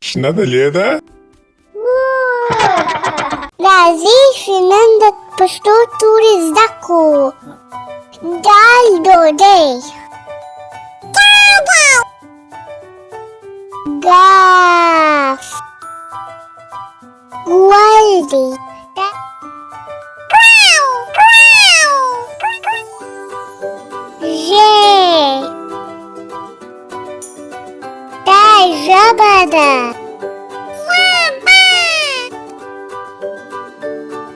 شنه دلې ده؟ راځئ چې نن د پښتو توري زده کړو. دال ډوډۍ، ګاف ګول دی، ژ دا ژبه ده،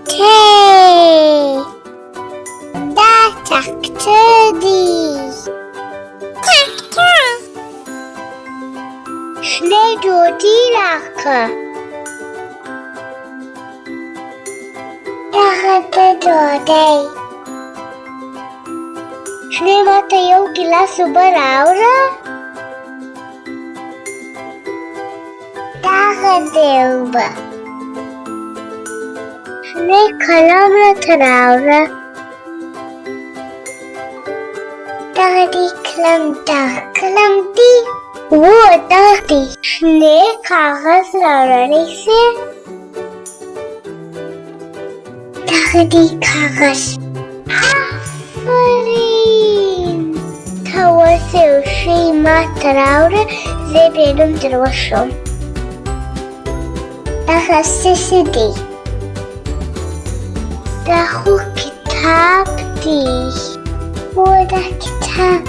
ت دا تخته دی، شنه ډوډۍ راکړه. دغه د ډوډۍ. شنې ماته یو ګیلاس اوبه راوړه. دغه دی اوبه. شنې قلم راته راوړه. دغه دی قلم، دغه قلم دی. دغه دی. شنې کاغذ راوړلی سې. دغه دی کاغذ. آفرین، ته اوس یو شی ماته راوړه، زه بیا نوم در وښیم. دغه څه دی؟ دا خو کتاب دی. دا کتاب